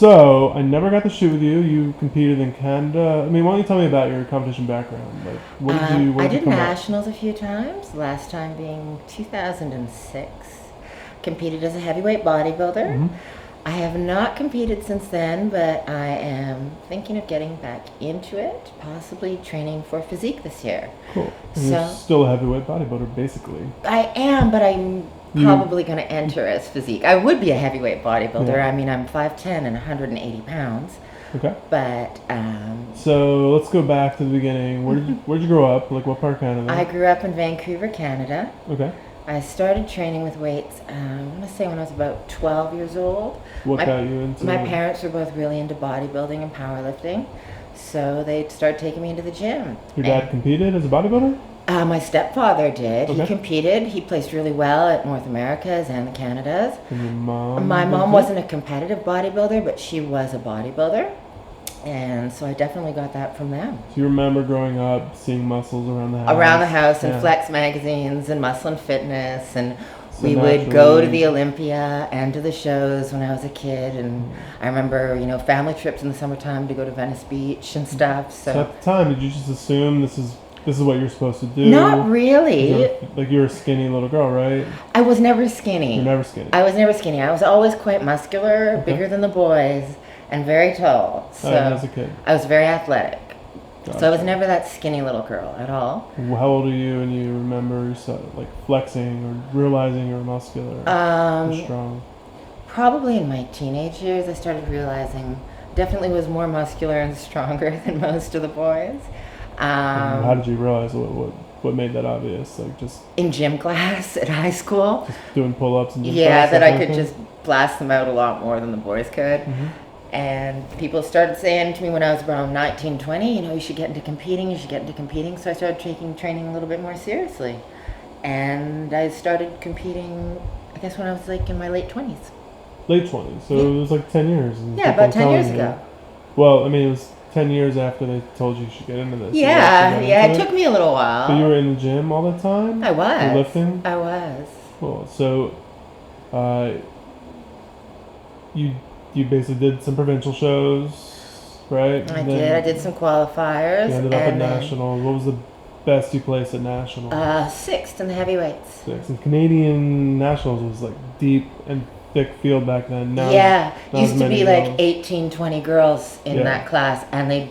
So, I never got to shoot with you. You competed in Canada. I mean, why don't you tell me about your competition background? Like, what I did you did come up? nationals a few times, last time being 2006. Competed as a heavyweight bodybuilder. Hmm. I have not competed since then, but I am thinking of getting back into it, possibly training for physique this year. Cool. And you're So still a heavyweight bodybuilder, basically. I am, but I'm You, probably going to enter as physique. I would be a heavyweight bodybuilder. yeah. I mean, I'm 5'10 and 180 pounds, Okay. but So let's go back to the beginning. Where'd you grow up? Like, what part of I Canada? grew up in Vancouver, Canada. Okay. I started training with weights, I want to say when I was about 12 years old. What My, got you into? my parents were both really into bodybuilding and powerlifting, so they started taking me into the gym. Your dad competed as a bodybuilder? My stepfather did. He Okay. competed. He placed really well at North Americas and the Canadas. And your mom? My did mom too? wasn't a competitive bodybuilder, but she was a bodybuilder, and so I definitely got that from them. So you remember growing up, seeing muscles around the house? Around the house and Yeah. Flex magazines and Muscle and Fitness, and So we would go to naturally- the Olympia and to the shows when I was a kid. And I remember, family trips in the summertime to go to Venice Beach and stuff. So So at the time, did you just assume this is what you're supposed to do? not really. Like you're a skinny little girl, right? I was never skinny. You're never skinny. I was never skinny. I was always quite muscular, Okay. bigger than the boys, and very tall. So As a kid. I was very athletic. Gotcha. So I was never that skinny little girl at all. How old are you and you remember yourself, like flexing or realizing you were muscular or Um, strong? Probably in my teenage years, I started realizing definitely was more muscular and stronger than most of the boys. And how did you realize what made that obvious? Like just In gym class at high school, doing pull-ups and just yeah, that I could just blast them out a lot more than the boys could. Hmm. And people started saying to me when I was around 19, 20, you should get into competing, you should get into competing. So I started taking training a little bit more seriously. And I started competing, I guess, when I was like in my late 20s. Late 20s, so Yeah. it was like 10 years. And Yeah, people about 10 telling years you- ago. Well, I mean, it was 10 years after they told you should get into this. You Yeah, actually got yeah, it into took me a little But you while. were in the gym all the time? I was. You lifting? I was. Cool. So, uh, you you basically did some provincial shows, right? I And did. then I did some qualifiers. You ended up at and then, nationals. What was the best you placed at nationals? sixth in the heavyweights. Six. And Canadian nationals was like deep and thick field back then. Now Yeah, not as used to many be like girls. 18, 20 girls in Yeah. that class, and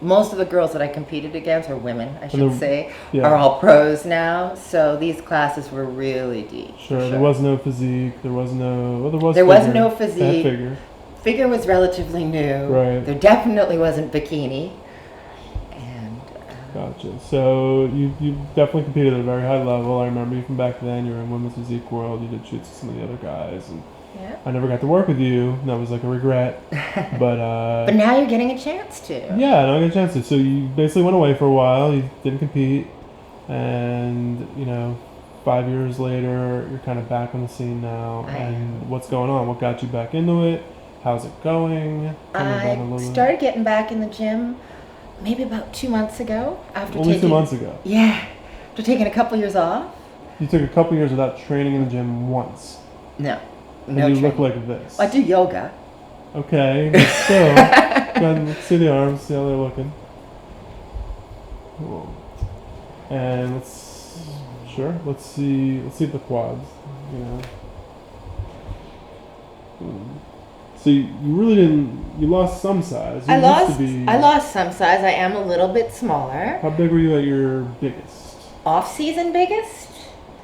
most of the girls that I competed against, or women, I should they're- say, yeah. are all pros now. So these classes were really deep. for Sure, there was no physique. There was no. Well, there was. There was figure. no That physique. figure. Figure was relatively new. Right. There definitely wasn't bikini. And Gotcha. So you definitely competed at a very high level. I remember you from back then. You were in women's physique world. You did shoots with some of the other guys, and yeah. I never got to work with you. That was like a regret. But But now you're getting a chance to. yeah, I don't get a chance to. So you basically went away for a while. You didn't compete, and 5 years later, you're kind of back on the scene now. I And what's going on? What got you back into it? How's it going? Tell me about it a I little bit. started getting back in the gym maybe about 2 months ago after Only taking 2 months ago. Yeah, after taking a couple years off. You took a couple years without training in the gym once. No, And no you training. look like this. I do yoga. Okay, but still. Go ahead, let's see the arms, see how they're looking. Cool. And let's see the quads, So you really you lost some size. You used to be, I lost some size. I am a little bit smaller. How big were you at your biggest? Off-season biggest?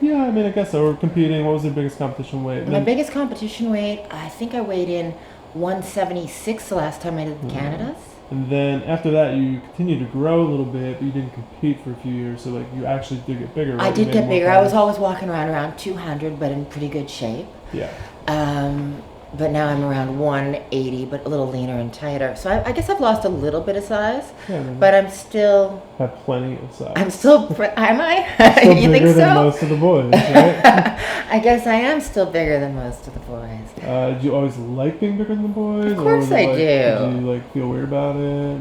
Yeah, I mean, I guess so. We're competing. What was your biggest competition weight? My biggest competition weight, I think I weighed in 176 the last time I did the Canadas. And then after that, you continued to grow a little bit, but you didn't compete for a few years. So like you actually did get bigger. Right? I You did made get more bigger. I was progress. always walking around 200, but in pretty good shape. Yeah. But now I'm around 180, but a little leaner and tighter. So I guess I've lost a little bit of size, Yeah. Man. but I'm still. Have plenty of size. Am I? Still You think bigger than so? most of the boys, right? I guess I am still bigger than most of the boys. Did you always like being bigger than the boys? Of course was it I like, do. Did you like feel weird about it?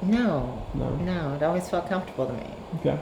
No, No. no, it always felt comfortable to me. Okay.